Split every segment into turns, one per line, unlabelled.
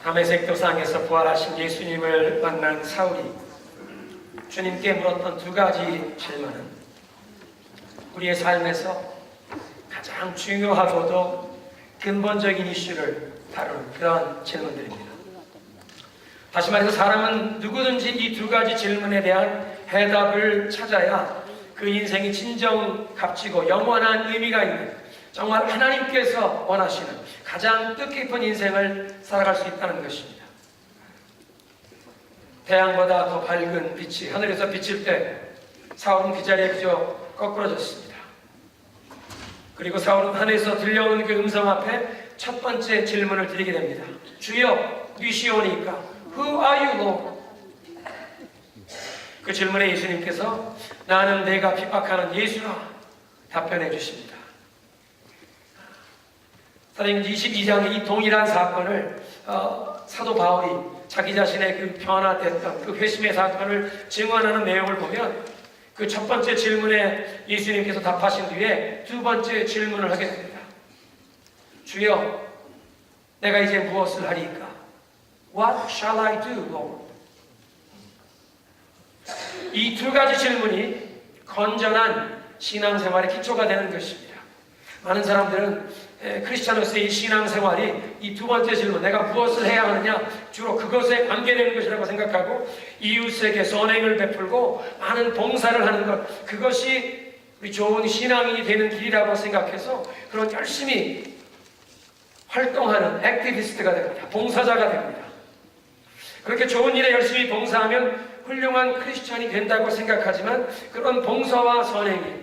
다메섹 도상에서 부활하신 예수님을 만난 사울이 주님께 물었던 두 가지 질문은 우리의 삶에서 가장 중요하고도 근본적인 이슈를 다루는 그런 질문들입니다. 다시 말해서 사람은 누구든지 이 두 가지 질문에 대한 해답을 찾아야 그 인생이 진정 값지고 영원한 의미가 있는, 정말 하나님께서 원하시는 가장 뜻깊은 인생을 살아갈 수 있다는 것입니다. 태양보다 더 밝은 빛이 하늘에서 비칠 때 사울은 그 자리에 그저 거꾸러졌습니다. 그리고 사울은 하늘에서 들려오는 그 음성 앞에 첫 번째 질문을 드리게 됩니다. 주여, 니시오니까 Who are you, Lord? 그 질문에 예수님께서 나는 내가 핍박하는 예수라 답변해 주십니다. 사도행전 22장의 이 동일한 사건을 사도 바울이 자기 자신의 그 변화됐던 그 회심의 사건을 증언하는 내용을 보면 그 첫 번째 질문에 예수님께서 답하신 뒤에 두 번째 질문을 하게 됩니다. 주여, 내가 이제 무엇을 하리까? What shall I do, Lord? 이 두 가지 질문이 건전한 신앙생활의 기초가 되는 것입니다. 많은 사람들은 크리스찬으로서의 신앙생활이 이 두 번째 질문, 내가 무엇을 해야 하느냐, 주로 그것에 관계되는 것이라고 생각하고 이웃에게 선행을 베풀고 많은 봉사를 하는 것, 그것이 우리 좋은 신앙인이 되는 길이라고 생각해서 그런 열심히 활동하는 액티비스트가 됩니다. 봉사자가 됩니다. 그렇게 좋은 일에 열심히 봉사하면 훌륭한 크리스찬이 된다고 생각하지만 그런 봉사와 선행이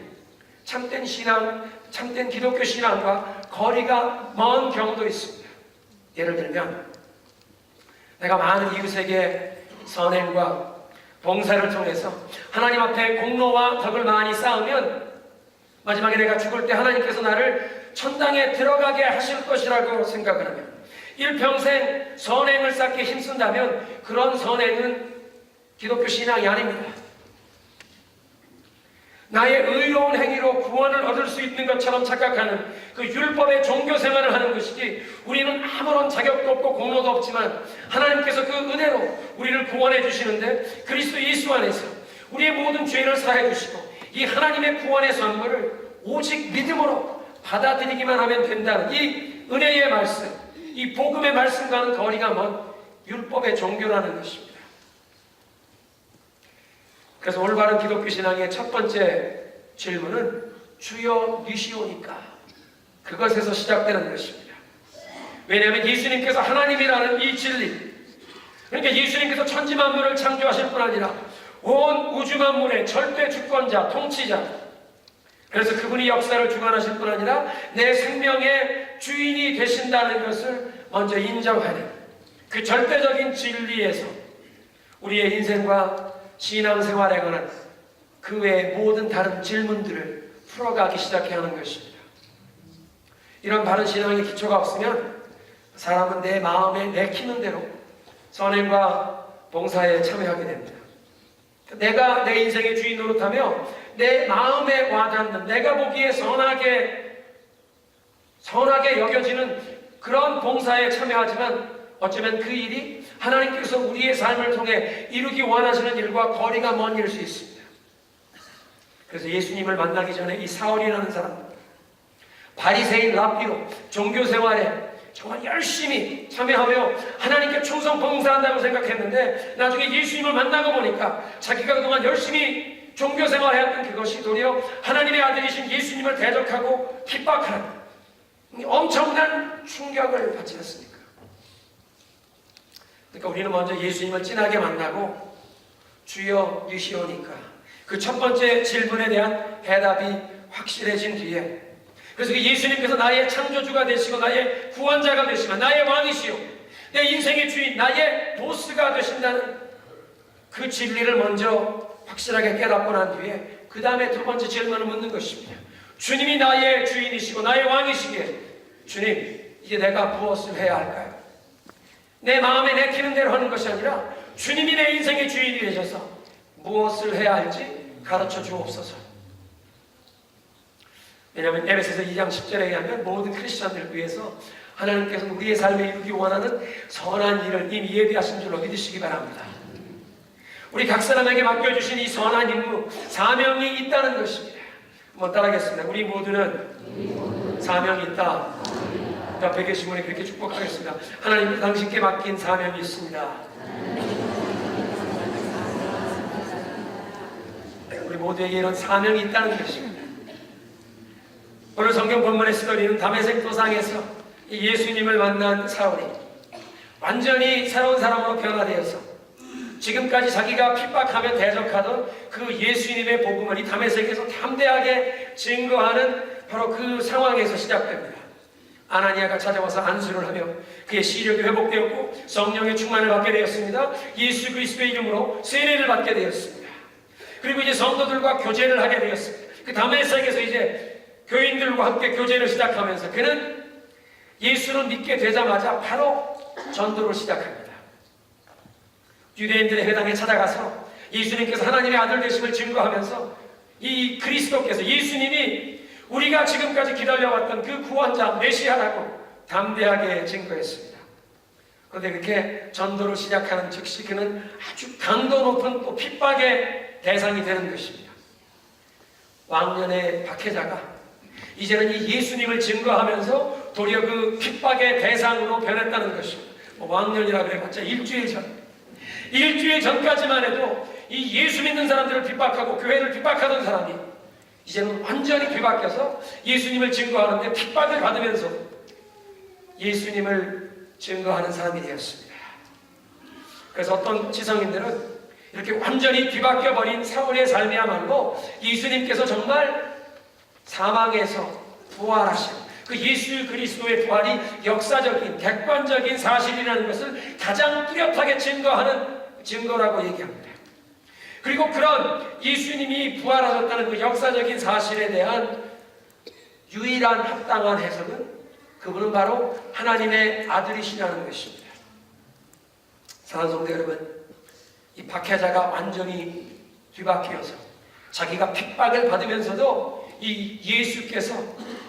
참된 신앙, 참된 기독교 신앙과 거리가 먼 경우도 있습니다. 예를 들면 내가 많은 이웃에게 선행과 봉사를 통해서 하나님 앞에 공로와 덕을 많이 쌓으면 마지막에 내가 죽을 때 하나님께서 나를 천당에 들어가게 하실 것이라고 생각을 하면 일평생 선행을 쌓기 힘쓴다면 그런 선행은 기독교 신앙이 아닙니다. 나의 의로운 행위로 구원을 얻을 수 있는 것처럼 착각하는 그 율법의 종교 생활을 하는 것이지, 우리는 아무런 자격도 없고 공로도 없지만 하나님께서 그 은혜로 우리를 구원해 주시는데 그리스도 예수 안에서 우리의 모든 죄를 사해 주시고 이 하나님의 구원의 선물을 오직 믿음으로 받아들이기만 하면 된다는 이 은혜의 말씀, 이 복음의 말씀과는 거리가 먼 율법의 종교라는 것입니다. 그래서 올바른 기독교 신앙의 첫 번째 질문은 주여 니시오니까, 그것에서 시작되는 것입니다. 왜냐하면 예수님께서 하나님이라는 이 진리, 그러니까 예수님께서 천지 만물을 창조하실 뿐 아니라 온 우주 만물의 절대 주권자, 통치자, 그래서 그분이 역사를 주관하실 뿐 아니라 내 생명의 주인이 되신다는 것을 먼저 인정하는 그 절대적인 진리에서 우리의 인생과 신앙생활에 관한 그 외의 모든 다른 질문들을 풀어가기 시작해야 하는 것입니다. 이런 바른 신앙의 기초가 없으면 사람은 내 마음에 내키는 대로 선행과 봉사에 참여하게 됩니다. 내가 내 인생의 주인 노릇하며 내 마음에 와닿는, 내가 보기에 선하게 여겨지는 그런 봉사에 참여하지만 어쩌면 그 일이 하나님께서 우리의 삶을 통해 이루기 원하시는 일과 거리가 먼 일일 수 있습니다. 그래서 예수님을 만나기 전에 이 사울이라는 사람, 바리새인 랍비로 종교생활에 정말 열심히 참여하며 하나님께 충성 봉사한다고 생각했는데 나중에 예수님을 만나고 보니까 자기가 그동안 열심히 종교생활해왔던 그것이 도리어 하나님의 아들이신 예수님을 대적하고 핍박하는 엄청난 충격을 받지 않습니까? 그러니까 우리는 먼저 예수님을 진하게 만나고 주여 니시오니까, 그 첫 번째 질문에 대한 해답이 확실해진 뒤에, 그래서 예수님께서 나의 창조주가 되시고 나의 구원자가 되시고 나의 왕이시오, 내 인생의 주인, 나의 보스가 되신다는 그 진리를 먼저 확실하게 깨닫고 난 뒤에 그 다음에 두 번째 질문을 묻는 것입니다. 주님이 나의 주인이시고 나의 왕이시기에 주님, 이제 내가 무엇을 해야 할까요? 내 마음에 내키는 대로 하는 것이 아니라 주님이 내 인생의 주인이 되셔서 무엇을 해야 할지 가르쳐 주옵소서. 왜냐하면 에베소서 2장 10절에 의하면 모든 크리스천들을 위해서 하나님께서는 우리의 삶에 이루기 원하는 선한 일을 이미 예비하신 줄로 믿으시기 바랍니다. 우리 각 사람에게 맡겨주신 이 선한 임무, 사명이 있다는 것입니다. 한번 따라하겠습니다. 우리 모두는 사명이 있다. 옆에 계신 분이 그렇게 축복하겠습니다. 하나님, 당신께 맡긴 사명이 있습니다. 우리 모두에게 이런 사명이 있다는 것입니다. 오늘 성경 본문의 스토리는 다메섹 도상에서 예수님을 만난 사울이 완전히 새로운 사람으로 변화되어서 지금까지 자기가 핍박하며 대적하던 그 예수님의 복음을 이 다메섹에서 담대하게 증거하는 바로 그 상황에서 시작됩니다. 아나니아가 찾아와서 안수를 하며 그의 시력이 회복되었고 성령의 충만을 받게 되었습니다. 예수 그리스도의 이름으로 세례를 받게 되었습니다. 그리고 이제 성도들과 교제를 하게 되었습니다. 그 다메섹에서 이제 교인들과 함께 교제를 시작하면서 그는 예수를 믿게 되자마자 바로 전도를 시작합니다. 유대인들의 회당에 찾아가서 예수님께서 하나님의 아들 되심을 증거하면서 이 그리스도께서, 예수님이 우리가 지금까지 기다려왔던 그 구원자 메시아라고 담대하게 증거했습니다. 그런데 그렇게 전도를 시작하는 즉시 그는 아주 강도 높은 또 핍박의 대상이 되는 것입니다. 왕년의 박해자가 이제는 이 예수님을 증거하면서 도리어 그 핍박의 대상으로 변했다는 것입니다. 왕년이라 그래봤자 일주일 전까지만 해도 이 예수 믿는 사람들을 핍박하고 교회를 핍박하던 사람이 이제는 완전히 뒤바뀌어서 예수님을 증거하는데 핍박을 받으면서 예수님을 증거하는 사람이 되었습니다. 그래서 어떤 지성인들은 이렇게 완전히 뒤바뀌어버린 사울의 삶이야말로 예수님께서 정말 사망에서 부활하신 그 예수 그리스도의 부활이 역사적인 객관적인 사실이라는 것을 가장 뚜렷하게 증거하는 증거라고 얘기합니다. 그리고 그런 예수님이 부활하셨다는 그 역사적인 사실에 대한 유일한 합당한 해석은 그분은 바로 하나님의 아들이시라는 것입니다. 사랑하는 성도 여러분, 이 박해자가 완전히 뒤바뀌어서 자기가 핍박을 받으면서도 이 예수께서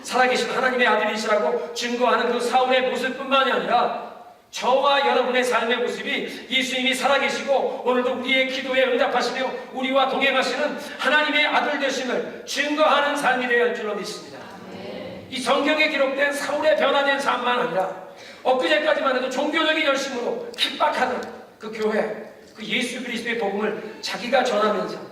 살아계신 하나님의 아들이시라고 증거하는 그 사울의 모습뿐만이 아니라 저와 여러분의 삶의 모습이 예수님이 살아계시고 오늘도 우리의 기도에 응답하시며 우리와 동행하시는 하나님의 아들 되심을 증거하는 삶이 되어야 할 줄로 믿습니다. 이 성경에 기록된 사울의 변화된 삶만 아니라 엊그제까지만 해도 종교적인 열심으로 핍박하는 그 교회, 그 예수 그리스도의 복음을 자기가 전하면서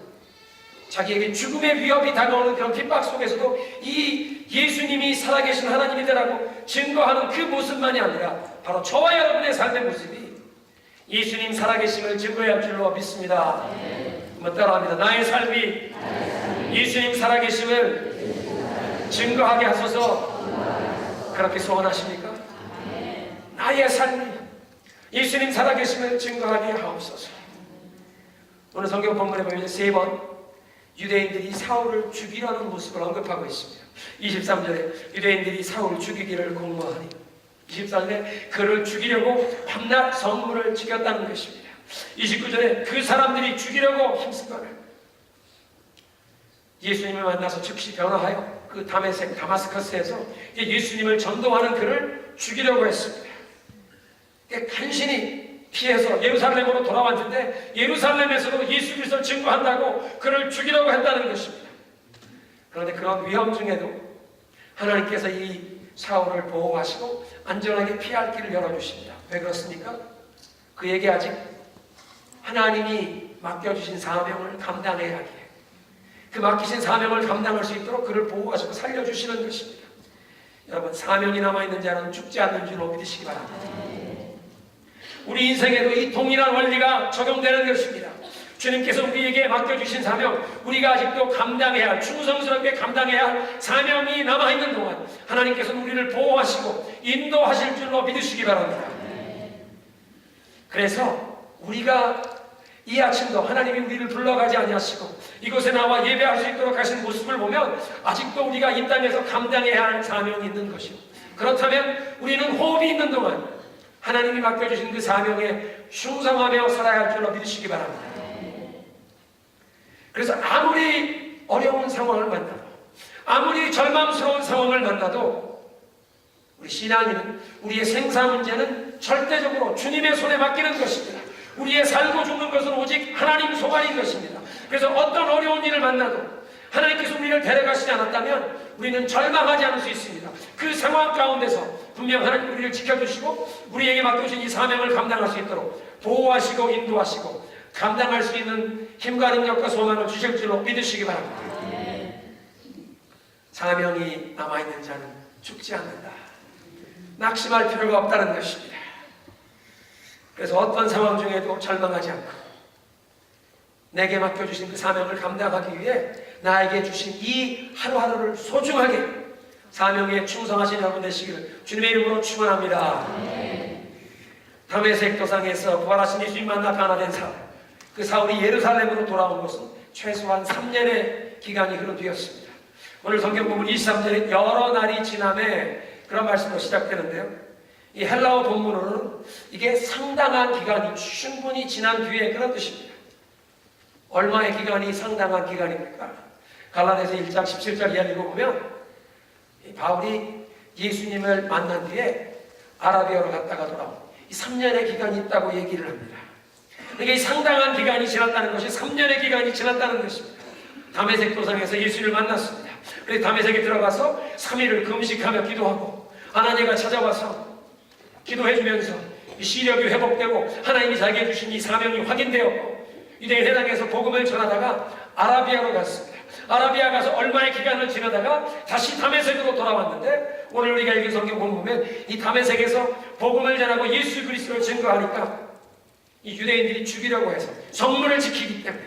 자기에게 죽음의 위협이 다가오는 그런 핍박 속에서도 이 예수님이 살아계신 하나님이라고 증거하는 그 모습만이 아니라 바로 저와 여러분의 삶의 모습이 예수님 살아계심을 증거해야 할 줄로 믿습니다. 한번 따라합니다. 나의 삶이 예수님 살아계심을 증거하게 하소서. 그렇게 소원하십니까? 나의 삶이 예수님 살아계심을 증거하게 하옵소서. 오늘 성경 본문에 보면 3번 유대인들이 사울을 죽이려는 모습을 언급하고 있습니다. 23절에 유대인들이 사울을 죽이기를 공모하니 24절에 그를 죽이려고 밤낮 성문을 지켰다는 것입니다. 29절에 그 사람들이 죽이려고 힘쓰거늘 예수님을 만나서 즉시 변화하여 그 다메섹 다마스커스에서 예수님을 전도하는 그를 죽이려고 했습니다. 간신히 피해서 예루살렘으로 돌아왔는데 예루살렘에서도 예수 그리스도를 증거한다고 그를 죽이려고 했다는 것입니다. 그런데 그런 위험 중에도 하나님께서 이 사울을 보호하시고 안전하게 피할 길을 열어주십니다. 왜 그렇습니까? 그에게 아직 하나님이 맡겨주신 사명을 감당해야 하기에 그 맡기신 사명을 감당할 수 있도록 그를 보호하시고 살려주시는 것입니다. 여러분, 사명이 남아있는 자는 죽지 않는 줄로 믿으시기 바랍니다. 우리 인생에도 이 동일한 원리가 적용되는 것입니다. 주님께서 우리에게 맡겨주신 사명, 우리가 아직도 감당해야 할, 충성스럽게 감당해야 할 사명이 남아있는 동안 하나님께서는 우리를 보호하시고 인도하실 줄로 믿으시기 바랍니다. 그래서 우리가 이 아침도 하나님이 우리를 불러가지 아니하시고 이곳에 나와 예배할 수 있도록 하신 모습을 보면 아직도 우리가 이 땅에서 감당해야 할 사명이 있는 것이요. 그렇다면 우리는 호흡이 있는 동안 하나님이 맡겨주신 그 사명에 충성하며 살아야 할 줄로 믿으시기 바랍니다. 그래서 아무리 어려운 상황을 만나도 아무리 절망스러운 상황을 만나도 우리 신앙인은 우리의 생사 문제는 절대적으로 주님의 손에 맡기는 것입니다. 우리의 살고 죽는 것은 오직 하나님 소관인 것입니다. 그래서 어떤 어려운 일을 만나도 하나님께서 우리를 데려가시지 않았다면 우리는 절망하지 않을 수 있습니다. 그 상황 가운데서 분명 하나님 우리를 지켜주시고 우리에게 맡겨주신 이 사명을 감당할 수 있도록 보호하시고 인도하시고 감당할 수 있는 힘과 능력과 소망을 주실 줄로 믿으시기 바랍니다. 사명이 남아있는 자는 죽지 않는다. 낙심할 필요가 없다는 것입니다. 그래서 어떤 상황 중에도 절망하지 않고 내게 맡겨주신 그 사명을 감당하기 위해 나에게 주신 이 하루하루를 소중하게 사명에 충성하신 여러분 되시기를 주님의 이름으로 축원합니다. 다메섹 도상에서 부활하신 예수님 만나 변화된 사울, 그 사울이 예루살렘으로 돌아온 것은 최소한 3년의 기간이 흐른 뒤였습니다. 오늘 성경 본문 23절에 여러 날이 지남에 그런 말씀으로 시작되는데요. 이 헬라어 본문으로는 이게 상당한 기간이 충분히 지난 뒤에 그런 뜻입니다. 얼마의 기간이 상당한 기간입니까? 갈라디아서 1장 17절 이하를 읽어보면 바울이 예수님을 만난 뒤에 아라비아로 갔다가 돌아온 이 3년의 기간이 있다고 얘기를 합니다. 그러니까 이 상당한 기간이 지났다는 것이 3년의 기간이 지났다는 것입니다. 다메섹 도상에서 예수를 만났습니다. 그래서 다메섹에 들어가서 3일을 금식하며 기도하고 아나니아가 찾아와서 기도해주면서 이 시력이 회복되고 하나님이 자기에게 주신 이 사명이 확인되었고 유대인 회당에서 복음을 전하다가 아라비아로 갔습니다. 아라비아 가서 얼마의 기간을 지나다가 다시 다메섹으로 돌아왔는데 오늘 우리가 읽은 성경 보면 이 다메섹에서 복음을 전하고 예수 그리스도를 증거하니까 이 유대인들이 죽이려고 해서 성문을 지키기 때문에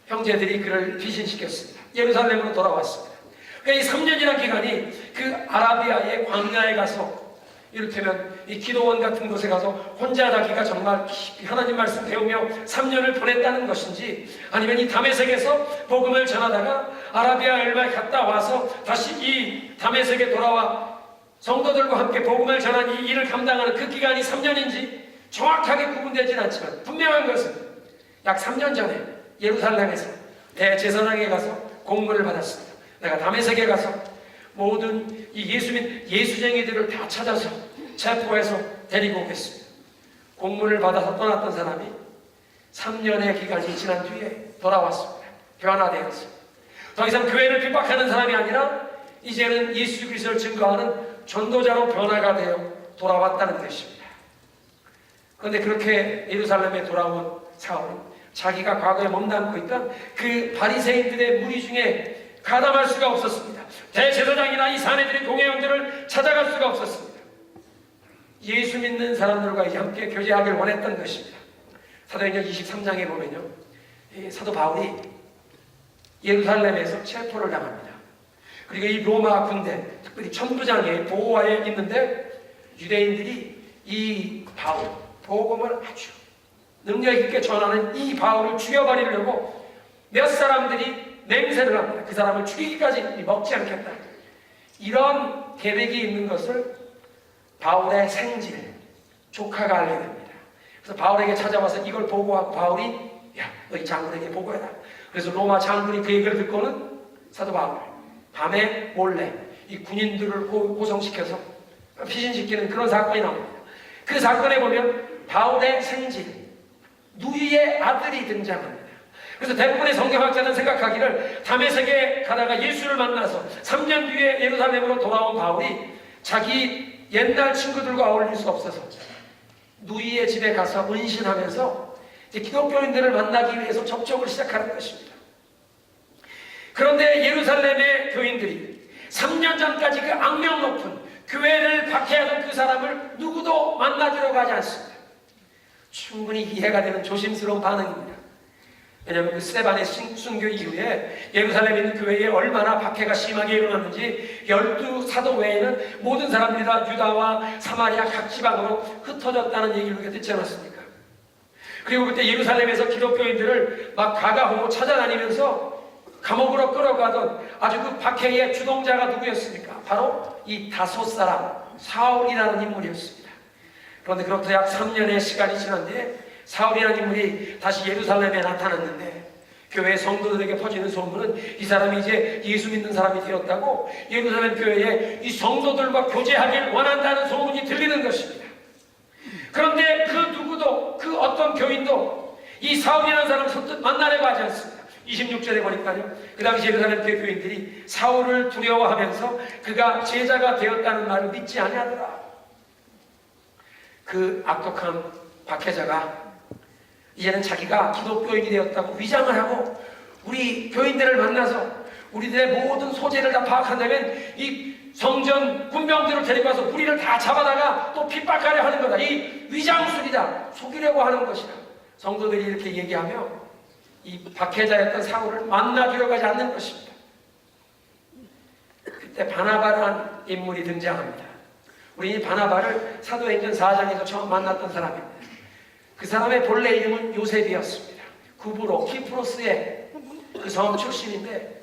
형제들이 그를 피신시켰습니다. 예루살렘으로 돌아왔습니다. 그러니까 이 3년이라는 기간이 그 아라비아의 광야에 가서 이를테면 이 기도원 같은 곳에 가서 혼자 자기가 정말 깊이 하나님 말씀 배우며 3년을 보냈다는 것인지 아니면 이 다메섹에서 복음을 전하다가 아라비아 얼마에 갔다 와서 다시 이 다메섹에 돌아와 성도들과 함께 복음을 전한 이 일을 감당하는 그 기간이 3년인지 정확하게 구분되지는 않지만 분명한 것은 약 3년 전에 예루살렘에서 대제사장에 가서 공문을 받았습니다. 내가 다메섹에 가서 모든 이 예수쟁이들을 다 찾아서 체포해서 데리고 오겠습니다. 공문을 받아서 떠났던 사람이 3년의 기간이 지난 뒤에 돌아왔습니다. 변화되었습니다. 더 이상 교회를 핍박하는 사람이 아니라 이제는 예수 그리스도를 증거하는 전도자로 변화가 되어 돌아왔다는 것입니다. 그런데 그렇게 예루살렘에 돌아온 사울은 자기가 과거에 몸담고 있던 그 바리새인들의 무리 중에 가담할 수가 없었습니다. 대제사장이나 이 사내들의 공회원들을 찾아갈 수가 없었습니다. 예수 믿는 사람들과 이제 함께 교제하기를 원했던 것입니다. 사도행전 23장에 보면요, 사도 바울이 예루살렘에서 체포를 당합니다. 그리고 이 로마 군대, 특별히 천부장의 보호하에 있는데 유대인들이 이 바울, 복음을 아주 능력 있게 전하는 이 바울을 죽여버리려고 몇 사람들이 맹세를 합니다. 그 사람을 죽이기까지 먹지 않겠다. 이런 계획이 있는 것을 바울의 생질, 조카가 알게 됩니다. 그래서 바울에게 찾아와서 이걸 보고하고 바울이 야, 너희 장군에게 보고해라. 그래서 로마 장군이 그 얘기를 듣고는 사도 바울 밤에 몰래 이 군인들을 호송시켜서 피신시키는 그런 사건이 나옵니다. 그 사건에 보면 바울의 생질, 누이의 아들이 등장합니다. 그래서 대부분의 성경학자는 생각하기를 다메섹에 가다가 예수를 만나서 3년 뒤에 예루살렘으로 돌아온 바울이 자기 옛날 친구들과 어울릴 수 없어서 누이의 집에 가서 은신하면서 이제 기독교인들을 만나기 위해서 접촉을 시작하는 것입니다. 그런데 예루살렘의 교인들이 3년 전까지 그 악명 높은 교회를 박해하던 그 사람을 누구도 만나주려고 하지 않습니다. 충분히 이해가 되는 조심스러운 반응입니다. 왜냐하면 그 스데반의 순교 이후에 예루살렘에 있는 교회에 얼마나 박해가 심하게 일어났는지 12사도 외에는 모든 사람들이 다 유다와 사마리아 각 지방으로 흩어졌다는 얘기를 우리가 듣지 않았습니까? 그리고 그때 예루살렘에서 기독교인들을 막 가가호고 찾아다니면서 감옥으로 끌어가던 아주 그 박해의 주동자가 누구였습니까? 바로 이 다소 사람 사울이라는 인물이었습니다. 그런데 그로부터 약 3년의 시간이 지난 뒤에 사울이라는 인물이 다시 예루살렘에 나타났는데 교회 성도들에게 퍼지는 소문은 이 사람이 이제 예수 믿는 사람이 되었다고 예루살렘 교회에 이 성도들과 교제하길 원한다는 소문이 들리는 것입니다. 그런데 그 누구도, 그 어떤 교인도 이 사울이라는 사람을 선뜻 만나려고 하지 않습니다. 26절에 보니까요, 그 당시 예루살렘 교회 교인들이 사울을 두려워하면서 그가 제자가 되었다는 말을 믿지 아니하더라. 그 악독한 박해자가 이제는 자기가 기독교인이 되었다고 위장을 하고 우리 교인들을 만나서 우리들의 모든 소재를 다 파악한다면 이 성전 군병들을 데리고 와서 우리를 다 잡아다가 또 핍박하려 하는 거다. 이 위장술이다. 속이려고 하는 것이다. 성도들이 이렇게 얘기하며 이 박해자였던 사울을 만나주려고 하지 않는 것입니다. 그때 바나바라는 인물이 등장합니다. 우리 이 바나바를 사도행전 4장에서 처음 만났던 사람입니다. 그 사람의 본래 이름은 요셉이었습니다. 구브로, 키프로스의 그 성 출신인데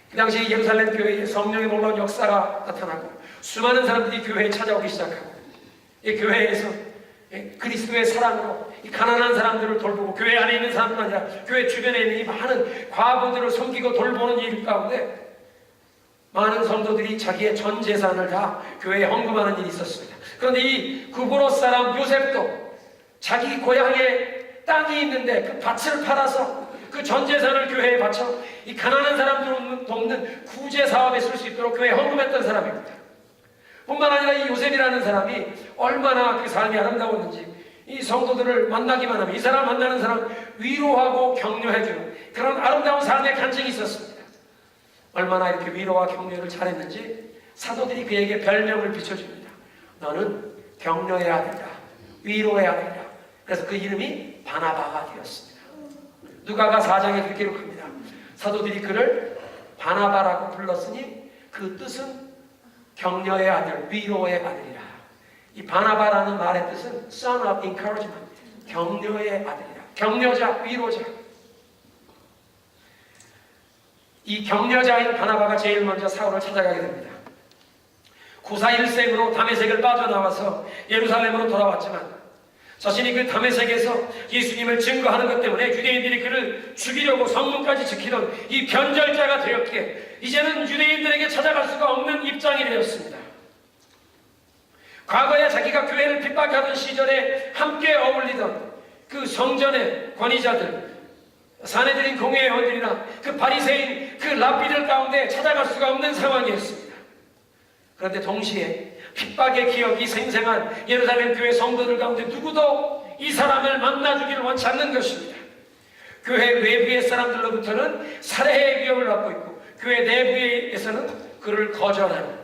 그 당시 예루살렘 교회에 성령의 놀라운 역사가 나타나고 수많은 사람들이 교회에 찾아오기 시작하고 이 교회에서 그리스도의 사랑으로 이 가난한 사람들을 돌보고 교회 안에 있는 사람뿐 아니라 교회 주변에 있는 이 많은 과부들을 섬기고 돌보는 일 가운데 많은 성도들이 자기의 전 재산을 다 교회에 헌금하는 일이 있었습니다. 그런데 이 구브로 사람 요셉도 자기 고향에 땅이 있는데 그 밭을 팔아서 그 전 재산을 교회에 바쳐 이 가난한 사람들을 돕는 구제 사업에 쓸 수 있도록 교회에 헌금했던 사람입니다. 뿐만 아니라 이 요셉이라는 사람이 얼마나 그 삶이 아름다웠는지 이 성도들을 만나기만 하면 이 사람 만나는 사람 위로하고 격려해주는 그런 아름다운 삶의 간증이 있었습니다. 얼마나 이렇게 위로와 격려를 잘했는지 사도들이 그에게 별명을 비춰줍니다. 너는 격려의 아들이다. 위로의 아들이다. 그래서 그 이름이 바나바가 되었습니다. 누가가 4장에 그렇게 기록합니다. 사도들이 그를 바나바라고 불렀으니 그 뜻은 격려의 아들, 위로의 아들이라. 이 바나바라는 말의 뜻은 son of encouragement, 격려의 아들이라. 격려자, 위로자. 이 격려자인 바나바가 제일 먼저 사울을 찾아가게 됩니다. 구사 1세기로 다메섹을 빠져나와서 예루살렘으로 돌아왔지만 자신이 그 다메섹에서 예수님을 증거하는 것 때문에 유대인들이 그를 죽이려고 성문까지 지키던 이 변절자가 되었기에 이제는 유대인들에게 찾아갈 수가 없는 입장이 되었습니다. 과거에 자기가 교회를 핍박하던 시절에 함께 어울리던 그 성전의 권위자들, 사내들인 공회의원들이나 그 바리새인, 그 랍비들 가운데 찾아갈 수가 없는 상황이었습니다. 그런데 동시에 핍박의 기억이 생생한 예루살렘 교회 성도들 가운데 누구도 이 사람을 만나주기를 원치 않는 것입니다. 교회 외부의 사람들로부터는 살해의 위협을 받고 있고 교회 내부에서는 그를 거절하는,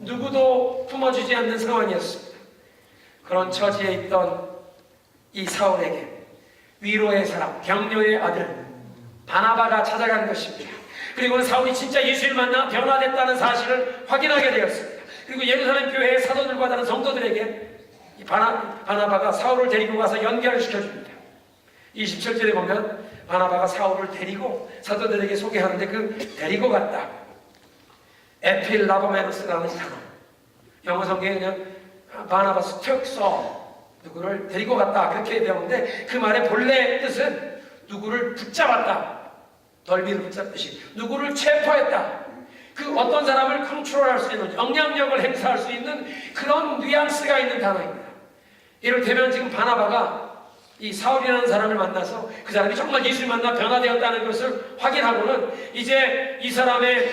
누구도 품어주지 않는 상황이었습니다. 그런 처지에 있던 이 사울에게 위로의 사람, 격려의 아들 바나바가 찾아간 것입니다. 그리고 사울이 진짜 예수를 만나 변화됐다는 사실을 확인하게 되었습니다. 그리고 예루살렘 교회의 사도들과 다른 성도들에게 이 바나바가 사울을 데리고 가서 연결을 시켜줍니다. 27절에 보면 바나바가 사울을 데리고 사도들에게 소개하는데 그 데리고 갔다, 에필라보메노스라는 단어, 영어 성경에 그냥 바나바스 특서, 누구를 데리고 갔다 그렇게 되었는데 그 말의 본래 뜻은 누구를 붙잡았다, 덜미를 붙잡듯이 누구를 체포했다, 그 어떤 사람을 컨트롤할 수 있는, 영향력을 행사할 수 있는 그런 뉘앙스가 있는 단어입니다. 이를테면 지금 바나바가 이 사울이라는 사람을 만나서 그 사람이 정말 예수를 만나 변화되었다는 것을 확인하고는 이제 이 사람의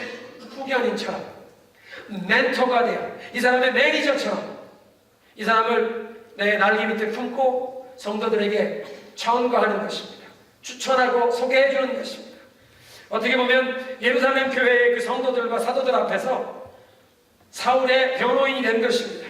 후견인처럼, 멘토가 되어 이 사람의 매니저처럼 이 사람을 내 날개 밑에 품고 성도들에게 청구하는 것입니다. 추천하고 소개해주는 것입니다. 어떻게 보면 예루살렘 교회의 그 성도들과 사도들 앞에서 사울의 변호인이 된 것입니다.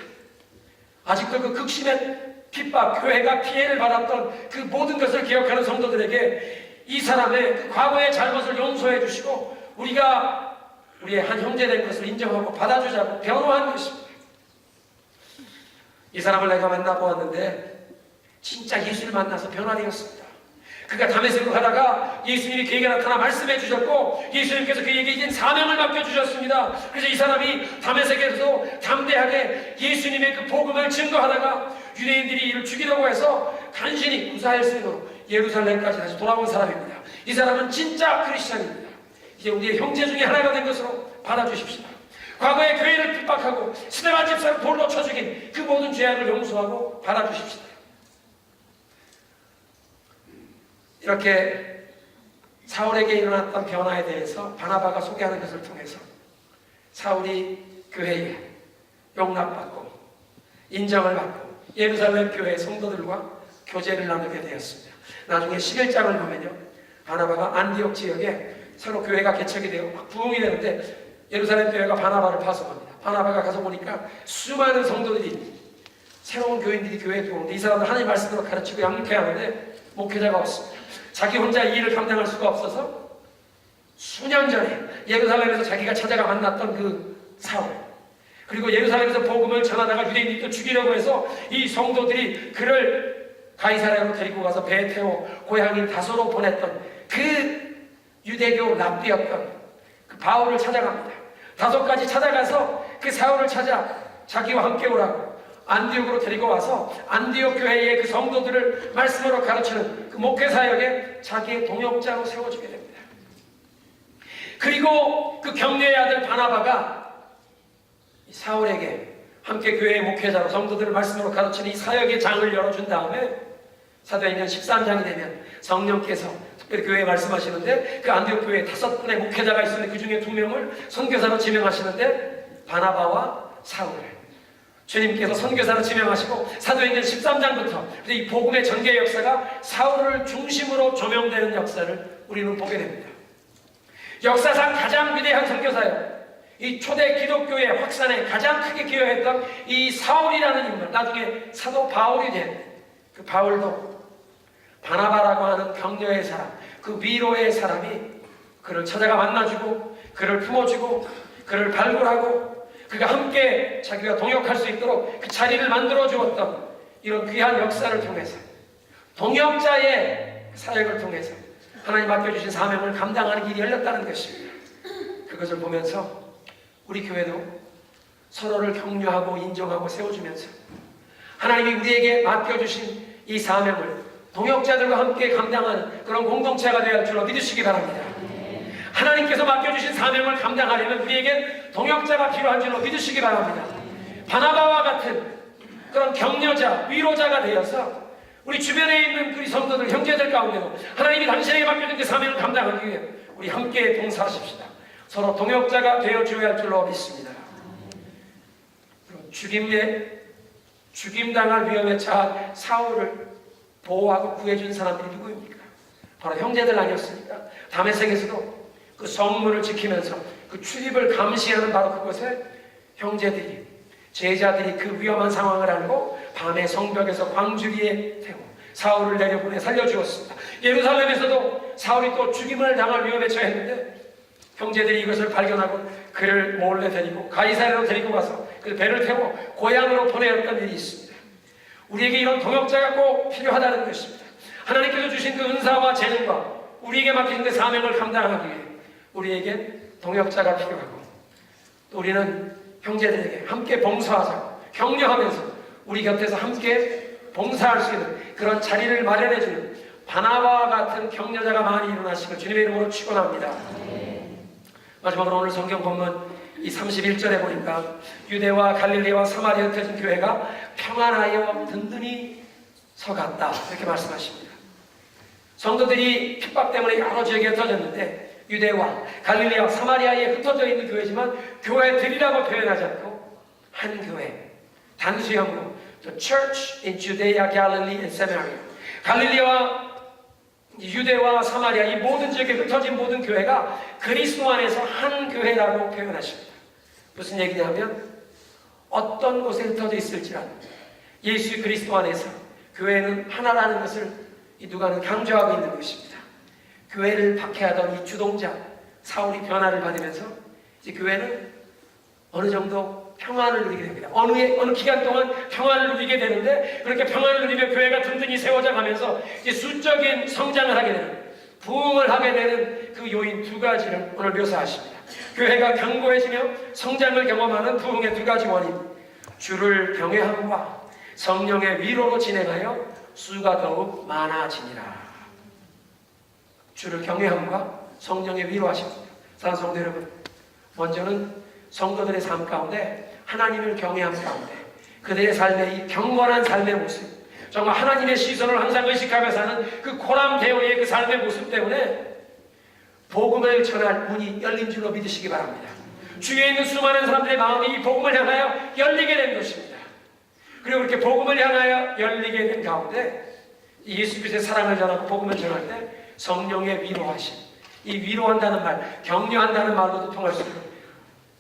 아직도 그 극심한 핍박, 교회가 피해를 받았던 그 모든 것을 기억하는 성도들에게 이 사람의 그 과거의 잘못을 용서해 주시고 우리가 우리의 한 형제된 것을 인정하고 받아주자고 변호한 것입니다. 이 사람을 내가 만나보았는데 진짜 예수를 만나서 변화되었습니다. 그가 다메섹으로 가다가 예수님이 그에게 나타나 말씀해 주셨고 예수님께서 그에게 이제 사명을 맡겨주셨습니다. 그래서 이 사람이 다메섹에서 담대하게 예수님의 그 복음을 증거하다가 유대인들이 이를 죽이려고 해서 간신히 무사할 수 있도록 예루살렘까지 다시 돌아온 사람입니다. 이 사람은 진짜 크리스천입니다. 이제 우리의 형제 중에 하나가 된 것으로 받아주십시오. 과거에 교회를 핍박하고 스데반 집사를 돌로 쳐 죽인 그 모든 죄악을 용서하고 받아주십시오. 이렇게 사울에게 일어났던 변화에 대해서 바나바가 소개하는 것을 통해서 사울이 교회에 용납받고 인정을 받고 예루살렘 교회 성도들과 교제를 나누게 되었습니다. 나중에 11장을 보면요, 바나바가 안디옥 지역에 서로 교회가 개척이 되어 막 부흥이 되는데 예루살렘 교회가 바나바를 파송합니다. 바나바가 가서 보니까 수많은 성도들이, 새로운 교인들이 교회에 들어오는데 이 사람들 하나님 말씀으로 가르치고 양육해야 하는데 목회자가 없습니다. 자기 혼자 이 일을 감당할 수가 없어서 수년 전에 예루살렘에서 자기가 찾아가 만났던 그 사울, 그리고 예루살렘에서 복음을 전하다가 유대인들이 또 죽이려고 해서 이 성도들이 그를 가이사랴로 데리고 가서 배에 태워 고향인 다소로 보냈던 그 유대교 랍비였던 그 바울을 찾아갑니다. 다소까지 찾아가서 그 사울을 찾아 자기와 함께 오라고 안디옥으로 데리고 와서 안디옥 교회의 그 성도들을 말씀으로 가르치는 그 목회사역에 자기의 동역자로 세워주게 됩니다. 그리고 그 격려의 아들 바나바가 사울에게 함께 교회의 목회자로 성도들을 말씀으로 가르치는 이 사역의 장을 열어준 다음에 사도행전 13장이 되면 성령께서 특별히 교회에 말씀하시는데 그 안디옥 교회에 5분의 목회자가 있었는데 그 중에 2명을 선교사로 지명하시는데 바나바와 사울을 주님께서 선교사로 지명하시고 사도행전 13장부터 이 복음의 전개 역사가 사울을 중심으로 조명되는 역사를 우리는 보게 됩니다. 역사상 가장 위대한 선교사요, 이 초대 기독교의 확산에 가장 크게 기여했던 이 사울이라는 인물, 나중에 사도 바울이 된 그 바울도 바나바라고 하는 격려의 사람, 그 위로의 사람이 그를 찾아가 만나주고 그를 품어주고 그를 발굴하고 그가 함께 자기가 동역할 수 있도록 그 자리를 만들어 주었던 이런 귀한 역사를 통해서 동역자의 사역을 통해서 하나님 맡겨주신 사명을 감당하는 길이 열렸다는 것입니다. 그것을 보면서 우리 교회도 서로를 격려하고 인정하고 세워주면서 하나님이 우리에게 맡겨주신 이 사명을 동역자들과 함께 감당하는 그런 공동체가 되어야 할 줄로 믿으시기 바랍니다. 하나님께서 맡겨주신 사명을 감당하려면 우리에게 동역자가 필요한 줄로 믿으시기 바랍니다. 바나바와 같은 그런 격려자, 위로자가 되어서 우리 주변에 있는 우리 성도들, 형제들 가운데도 하나님이 당신에게 맡겨준 그 사명을 감당하기 위해 우리 함께 봉사하십시다. 서로 동역자가 되어줘야 할 줄로 믿습니다. 죽임당할 위험에 처한 사울을 보호하고 구해준 사람들이 누구입니까? 바로 형제들 아니었습니까? 다메섹에서도 그 성문을 지키면서 그 출입을 감시하는 바로 그곳에 형제들이, 제자들이 그 위험한 상황을 알고 밤에 성벽에서 광주리에 태워 사울을 내려보내 살려주었습니다. 예루살렘에서도 사울이 또 죽임을 당할 위험에 처했는데 형제들이 이것을 발견하고 그를 몰래 데리고 가이사랴로 데리고 가서 그 배를 태워 고향으로 보내었던 일이 있습니다. 우리에게 이런 동역자가 꼭 필요하다는 것입니다. 하나님께서 주신 그 은사와 재능과 우리에게 맡기신 그 사명을 감당하기 위해 우리에게 동역자가 필요하고 또 우리는 형제들에게 함께 봉사하자고 격려하면서 우리 곁에서 함께 봉사할 수 있는 그런 자리를 마련해주는 바나바와 같은 격려자가 많이 일어나시길 주님의 이름으로 축원합니다. 마지막으로 오늘 성경 본문 이 31절에 보니까 유대와 갈릴리와 사마리아에 흩어진 교회가 평안하여 든든히 서갔다 이렇게 말씀하십니다. 성도들이 핍박 때문에 여러 지역에 흩어졌는데 유대와 갈릴리와 사마리아에 흩어져 있는 교회지만 교회들이라고 표현하지 않고 한 교회, 단수형으로 The Church in Judea, Galilee and Samaria, 갈릴리와 유대와 사마리아 이 모든 지역에 흩어진 모든 교회가 그리스도 안에서 한 교회라고 표현하십니다. 무슨 얘기냐면 어떤 곳에 흩어져 있을지라도 예수 그리스도 안에서 교회는 하나라는 것을 이 누가는 강조하고 있는 것입니다. 교회를 박해하던 이 주동자 사울이 변화를 받으면서 이제 교회는 어느 정도 평안을 누리게 됩니다. 어느 기간 동안 평안을 누리게 되는데 그렇게 평안을 누리며 교회가 든든히 세워져 가면서 이제 수적인 성장을 하게 되는, 부흥을 하게 되는 그 요인 2가지를 오늘 묘사하십니다. 교회가 견고해지며 성장을 경험하는 부흥의 2가지 원인, 주를 경외함과 성령의 위로로 진행하여 수가 더욱 많아지니라. 주를 경외함과 성령의 위로하십니다. 사랑하는 성도 여러분, 먼저는 성도들의 삶 가운데 하나님을 경외함 가운데 그들의 삶의 이 경건한 삶의 모습, 정말 하나님의 시선을 항상 의식하며 사는 그 고람대오의 그 삶의 모습 때문에 복음을 전할 문이 열린 줄로 믿으시기 바랍니다. 주위에 있는 수많은 사람들의 마음이 이 복음을 향하여 열리게 된 것입니다. 그리고 그렇게 복음을 향하여 열리게 된 가운데 예수 그리스도의 사랑을 전하고 복음을 전할 때 성령의 위로하심, 이 위로한다는 말, 격려한다는 말로도 통할 수 있는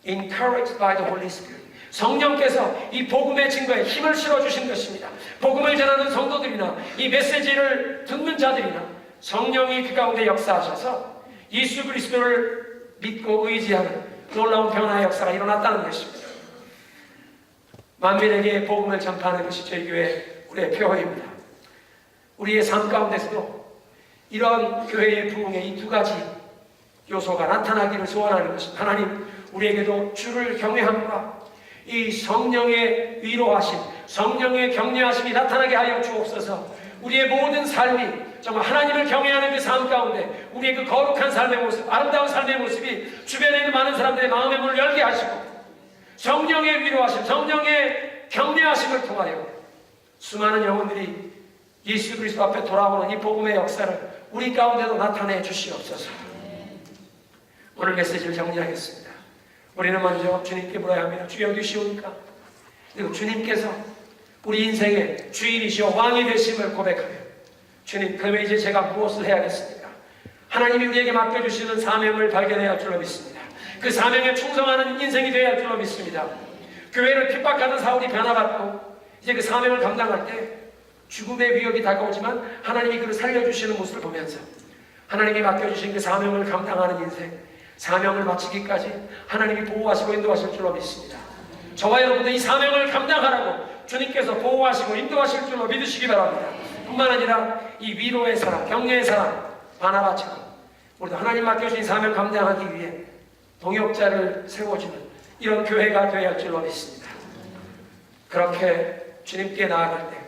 encouraged by the Holy Spirit, 성령께서 이 복음의 증거에 힘을 실어주신 것입니다. 복음을 전하는 성도들이나 이 메시지를 듣는 자들이나 성령이 그 가운데 역사하셔서 예수 그리스도를 믿고 의지하는 놀라운 변화의 역사가 일어났다는 것입니다. 만민에게 복음을 전파하는 것이 저희 교회 우리의 표어입니다. 우리의 삶 가운데서도 이런 교회의 부흥의 이 두 가지 요소가 나타나기를 소원하는 것입니다. 하나님, 우리에게도 주를 경외함과 이 성령의 위로하심, 성령의 격려하심이 나타나게 하여 주옵소서. 우리의 모든 삶이 정말 하나님을 경외하는 그 삶 가운데 우리의 그 거룩한 삶의 모습, 아름다운 삶의 모습이 주변에 있는 많은 사람들의 마음의 문을 열게 하시고 성령의 위로하심, 성령의 격려하심을 통하여 수많은 영혼들이 예수 그리스도 앞에 돌아오는 이 복음의 역사를 우리 가운데도 나타내 주시옵소서. 오늘 메시지를 정리하겠습니다. 우리는 먼저 주님께 물어야 합니다. 주여 어디시오니까? 그리고 주님께서 우리 인생의 주인이시오 왕이 되심을 고백하며 주님, 그러면 이제 제가 무엇을 해야겠습니까? 하나님이 우리에게 맡겨주시는 사명을 발견해야 할 줄로 믿습니다. 그 사명에 충성하는 인생이 되어야 할 줄로 믿습니다. 교회를 핍박하는 사울이 변화받고 이제 그 사명을 감당할 때 죽음의 위협이 다가오지만 하나님이 그를 살려주시는 모습을 보면서 하나님이 맡겨주신 그 사명을 감당하는 인생, 사명을 마치기까지 하나님이 보호하시고 인도하실 줄로 믿습니다. 저와 여러분도 이 사명을 감당하라고 주님께서 보호하시고 인도하실 줄로 믿으시기 바랍니다. 뿐만 아니라 이 위로의 사람, 격려의 사람 바나바처럼 우리도 하나님 맡겨주신 사명 감당하기 위해 동역자를 세워주는 이런 교회가 되어야 할 줄로 믿습니다. 그렇게 주님께 나아갈 때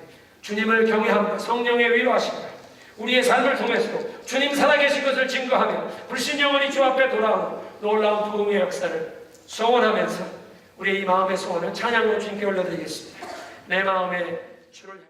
주님을 경외함과 성령의 위로하심과 우리의 삶을 통해서도 주님 살아계신 것을 증거하며 불신 영혼이 주 앞에 돌아오는 놀라운 부흥의 역사를 소원하면서 우리의 이 마음의 소원을 찬양으로 주님께 올려드리겠습니다. 내 마음에 주를